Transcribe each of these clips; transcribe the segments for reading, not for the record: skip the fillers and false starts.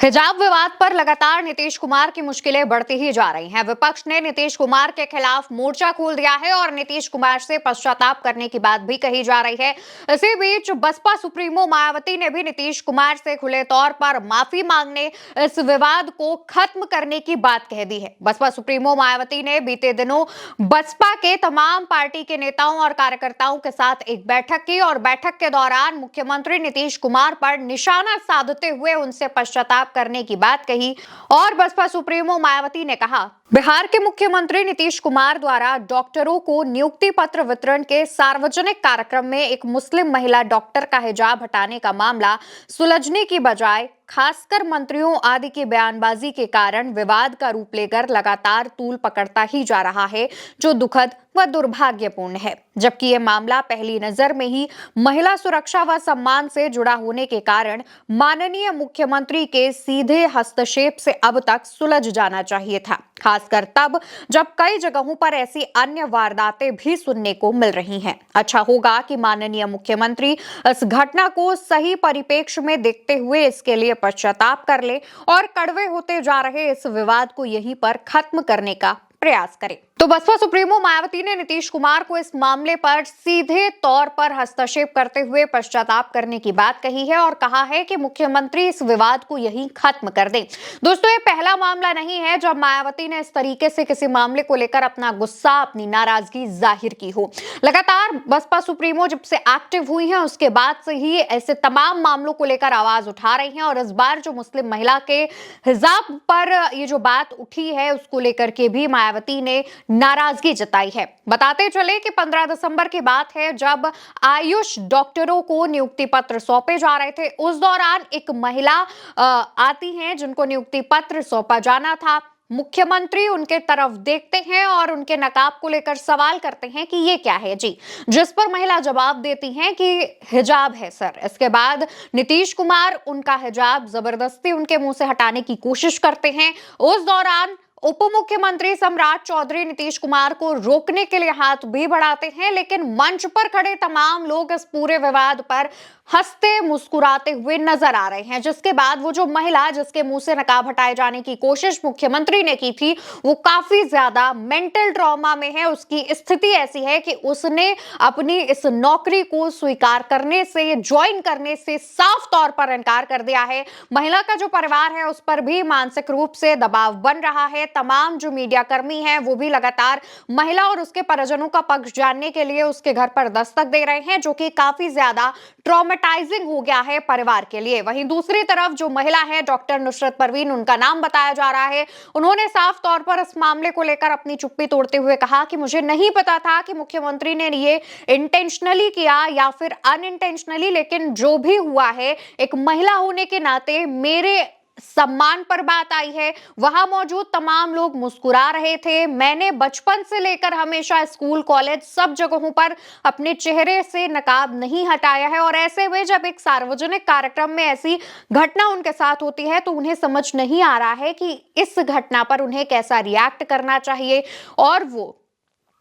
हिजाब विवाद पर लगातार नीतीश कुमार की मुश्किलें बढ़ती ही जा रही हैं। विपक्ष ने नीतीश कुमार के खिलाफ मोर्चा खोल दिया है और नीतीश कुमार से पश्चाताप करने की बात भी कही जा रही है। इसी बीच बसपा सुप्रीमो मायावती ने भी नीतीश कुमार से खुले तौर पर माफी मांगने, इस विवाद को खत्म करने की बात कह दी है। बसपा सुप्रीमो मायावती ने बीते दिनों बसपा के तमाम पार्टी के नेताओं और कार्यकर्ताओं के साथ एक बैठक की और बैठक के दौरान मुख्यमंत्री नीतीश कुमार पर निशाना साधते हुए उनसे पश्चाताप करने की बात कही और बसपा सुप्रीमो मायावती ने कहा, बिहार के मुख्यमंत्री नीतीश कुमार द्वारा डॉक्टरों को नियुक्ति पत्र वितरण के सार्वजनिक कार्यक्रम में एक मुस्लिम महिला डॉक्टर का हिजाब हटाने का मामला सुलझने की बजाय खासकर मंत्रियों आदि की बयानबाजी के कारण विवाद का रूप लेकर लगातार तूल पकड़ता ही जा रहा है, जो दुखद व दुर्भाग्यपूर्ण है। जबकि यह मामला पहली नजर में ही महिला सुरक्षा व सम्मान से जुड़ा होने के कारण माननीय मुख्यमंत्री के सीधे हस्तक्षेप से अब तक सुलझ जाना चाहिए था, खासकर तब जब कई जगहों पर ऐसी अन्य वारदातें भी सुनने को मिल रही हैं। अच्छा होगा कि माननीय मुख्यमंत्री इस घटना को सही परिप्रेक्ष्य में देखते हुए इसके लिए पश्चाताप कर ले और कड़वे होते जा रहे इस विवाद को यहीं पर खत्म करने का प्रयास करें। तो बसपा सुप्रीमो मायावती ने नीतीश कुमार को इस मामले पर सीधे तौर पर हस्तक्षेप करते हुए पश्चाताप करने की बात कही है और कहा है कि मुख्यमंत्री इस विवाद को यहीं खत्म कर दें। दोस्तों, ये पहला मामला नहीं है जब मायावती ने इस तरीके से किसी मामले को लेकर अपना गुस्सा, अपनी नाराजगी जाहिर की हो। लगातार बसपा सुप्रीमो जब से एक्टिव हुई है उसके बाद से ही ऐसे तमाम मामलों को लेकर आवाज उठा रही हैं और इस बार जो मुस्लिम महिला के हिजाब पर ये जो बात उठी है उसको लेकर के भी मायावती ने नाराजगी जताई है। बताते चले कि 15 दिसंबर की बात है जब आयुष डॉक्टरों को नियुक्ति पत्र सौंपे जा रहे थे। उस दौरान एक महिला आती हैं जिनको नियुक्ति पत्र सौंपा जाना था। मुख्यमंत्री उनके तरफ देखते हैं और उनके नकाब को लेकर सवाल करते हैं कि ये क्या है जी, जिस पर महिला जवाब देती हैं कि हिजाब है सर। इसके बाद नीतीश कुमार उनका हिजाब जबरदस्ती उनके मुंह से हटाने की कोशिश करते हैं। उस दौरान उप मुख्यमंत्री सम्राट चौधरी नीतीश कुमार को रोकने के लिए हाथ भी बढ़ाते हैं, लेकिन मंच पर खड़े तमाम लोग इस पूरे विवाद पर हंसते मुस्कुराते हुए नजर आ रहे हैं। जिसके बाद वो जो महिला जिसके मुंह से नकाब हटाए जाने की कोशिश मुख्यमंत्री ने की थी, वो काफी ज्यादा मेंटल ट्रॉमा में है। उसकी स्थिति ऐसी है कि उसने अपनी इस नौकरी को स्वीकार करने से, ज्वाइन करने से साफ तौर पर इनकार कर दिया है। महिला का जो परिवार है उस पर भी मानसिक रूप से दबाव बन रहा है। तमाम जो मीडिया कर्मी हैं वो भी लगातार महिला और उसके परिजनों का पक्ष जानने के लिए उसके घर पर दस्तक दे रहे हैं, जो कि काफी ज्यादा ट्रॉमेटाइजिंग हो गया है परिवार के लिए। वहीं दूसरी तरफ जो महिला है डॉक्टर नुसरत परवीन, उनका नाम बताया जा रहा है, उन्होंने साफ तौर पर इस मामले को लेकर अपनी चुप्पी तोड़ते हुए कहा कि मुझे नहीं पता था कि मुख्यमंत्री ने ये इंटेंशनली किया या फिर अनइंटेंशनली, लेकिन जो भी हुआ है एक महिला होने के नाते मेरे सम्मान पर बात आई है। वहां मौजूद तमाम लोग मुस्कुरा रहे थे। मैंने बचपन से लेकर हमेशा स्कूल, कॉलेज सब जगहों पर अपने चेहरे से नकाब नहीं हटाया है और ऐसे में जब एक सार्वजनिक कार्यक्रम में ऐसी घटना उनके साथ होती है तो उन्हें समझ नहीं आ रहा है कि इस घटना पर उन्हें कैसा रिएक्ट करना चाहिए। और वो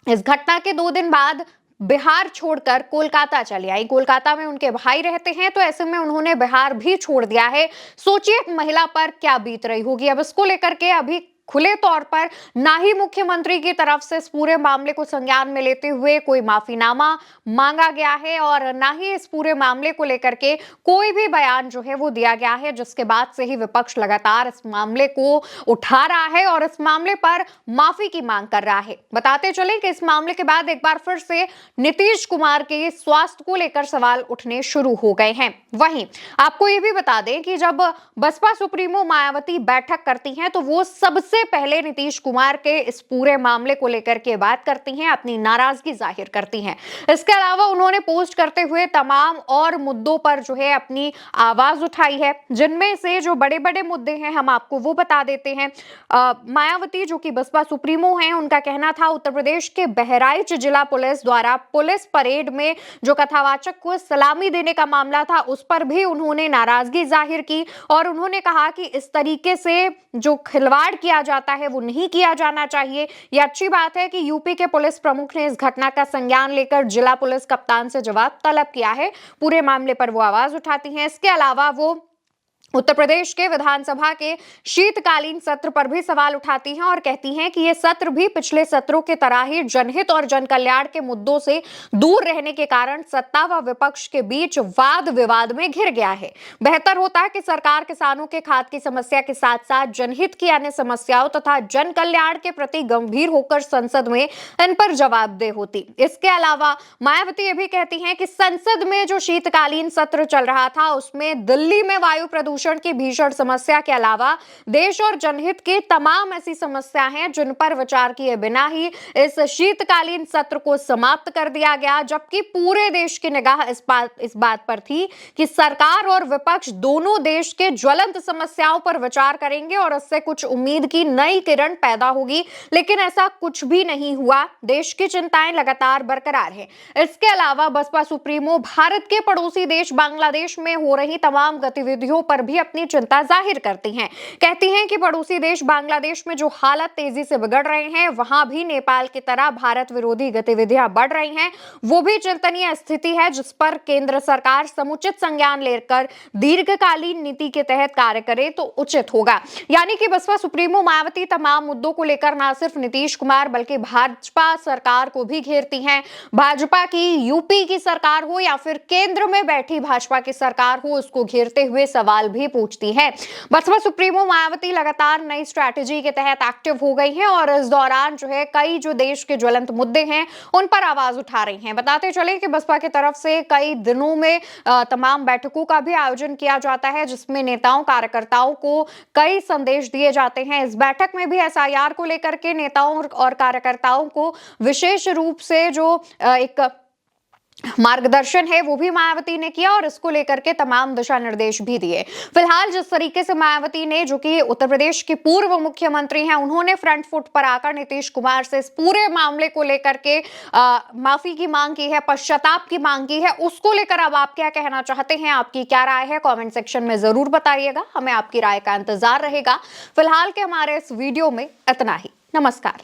इस घटना के 2 दिन बाद बिहार छोड़कर कोलकाता चली आई। कोलकाता में उनके भाई रहते हैं, तो ऐसे में उन्होंने बिहार भी छोड़ दिया है। सोचिए एक महिला पर क्या बीत रही होगी। अब इसको लेकर के अभी खुले तौर पर ना ही मुख्यमंत्री की तरफ से इस पूरे मामले को संज्ञान में लेते हुए कोई माफीनामा मांगा गया है और ना ही इस पूरे मामले को लेकर के कोई भी बयान जो है वो दिया गया है, जिसके बाद से ही विपक्ष लगातार इस मामले को उठा रहा है और इस मामले पर माफी की मांग कर रहा है। बताते चले कि इस मामले के बाद एक बार फिर से नीतीश कुमार के स्वास्थ्य को लेकर सवाल उठने शुरू हो गए हैं। वहीं आपको ये भी बता दें कि जब बसपा सुप्रीमो मायावती बैठक करती हैं तो वो सबसे पहले नीतीश कुमार के इस पूरे मामले को लेकर के बात करती हैं, अपनी नाराजगी जाहिर करती हैं। इसके अलावा उन्होंने पोस्ट करते हुए तमाम और मुद्दों पर जो है अपनी आवाज उठाई है, जिनमें से जो बड़े-बड़े मुद्दे हैं हम आपको वो बता देते हैं। मायावती जो कि बसपा सुप्रीमो हैं, उनका कहना था उत्तर प्रदेश के बहराइच जिला पुलिस द्वारा पुलिस परेड में जो कथावाचक को सलामी देने का मामला था उस पर भी उन्होंने नाराजगी जाहिर की और उन्होंने कहा कि इस तरीके से जो खिलवाड़ किया जाता है वो नहीं किया जाना चाहिए। ये अच्छी बात है कि यूपी के पुलिस प्रमुख ने इस घटना का संज्ञान लेकर जिला पुलिस कप्तान से जवाब तलब किया है। पूरे मामले पर वो आवाज उठाती हैं। इसके अलावा वो उत्तर प्रदेश के विधानसभा के शीतकालीन सत्र पर भी सवाल उठाती हैं और कहती हैं कि ये सत्र भी पिछले सत्रों के तरह ही जनहित और जन कल्याण के मुद्दों से दूर रहने के कारण सत्ता व विपक्ष के बीच वाद विवाद में घिर गया है। बेहतर होता है कि सरकार किसानों के खाद की समस्या के साथ साथ जनहित की अन्य समस्याओं तथा जन कल्याण के प्रति गंभीर होकर संसद में इन पर जवाबदेह होती। इसके अलावा मायावती ये भी कहती हैं कि संसद में जो शीतकालीन सत्र चल रहा था उसमें दिल्ली में वायु प्रदूषण की भीषण समस्या के अलावा देश और जनहित की तमाम ऐसी समस्या हैं जिन पर विचार किए बिना ही इस शीतकालीन सत्र को समाप्त कर दिया गया, जबकि पूरे देश की निगाह इस बात पर थी कि सरकार और विपक्ष दोनों देश के ज्वलंत समस्याओं पर विचार करेंगे और इससे कुछ उम्मीद की नई किरण पैदा होगी, लेकिन ऐसा कुछ भी नहीं हुआ। देश की चिंताएं लगातार बरकरार है। इसके अलावा बसपा सुप्रीमो भारत के पड़ोसी देश बांग्लादेश में हो रही तमाम गतिविधियों पर भी अपनी चिंता जाहिर करती हैं। कहती हैं कि पड़ोसी देश बांग्लादेश में जो हालात तेजी से बिगड़ रहे हैं, वहां भी नेपाल की तरह भारत विरोधी गतिविधियां बढ़ रही हैं। वो भी चिंतनीय स्थिति है जिस पर केंद्र सरकार समुचित संज्ञान लेकर दीर्घकालीन नीति के तहत कार्य करे तो उचित होगा। यानी कि बसपा सुप्रीमो मायावती तमाम मुद्दों को लेकर न सिर्फ नीतीश कुमार बल्कि भाजपा सरकार को भी घेरती हैं। भाजपा की यूपी की सरकार हो या फिर केंद्र में बैठी भाजपा की सरकार हो, उसको घेरते हुए सवाल भी पूछती है। बसपा सुप्रीमो मायावती लगातार नई स्ट्रैटेजी के तहत एक्टिव हो गई हैं और इस दौरान कई जो देश के ज्वलंत मुद्दे हैं उन पर आवाज उठा रही हैं। बताते चले कि बसपा की तरफ से कई दिनों में तमाम बैठकों का भी आयोजन किया जाता है जिसमें नेताओं कार्यकर्ताओं को कई संदेश दिए जाते हैं। इस बैठक में भी एसआईआर को लेकर के नेताओं और कार्यकर्ताओं को विशेष रूप से जो एक मार्गदर्शन है वो भी मायावती ने किया और इसको लेकर के तमाम दिशा निर्देश भी दिए। फिलहाल जिस तरीके से मायावती ने, जो कि उत्तर प्रदेश की पूर्व मुख्यमंत्री हैं, उन्होंने फ्रंट फुट पर आकर नीतीश कुमार से इस पूरे मामले को लेकर के माफी की मांग की है, पश्चाताप की मांग की है, उसको लेकर अब आप क्या कहना चाहते हैं, आपकी क्या राय है, कॉमेंट सेक्शन में जरूर बताइएगा। हमें आपकी राय का इंतजार रहेगा। फिलहाल के हमारे इस वीडियो में इतना ही। नमस्कार।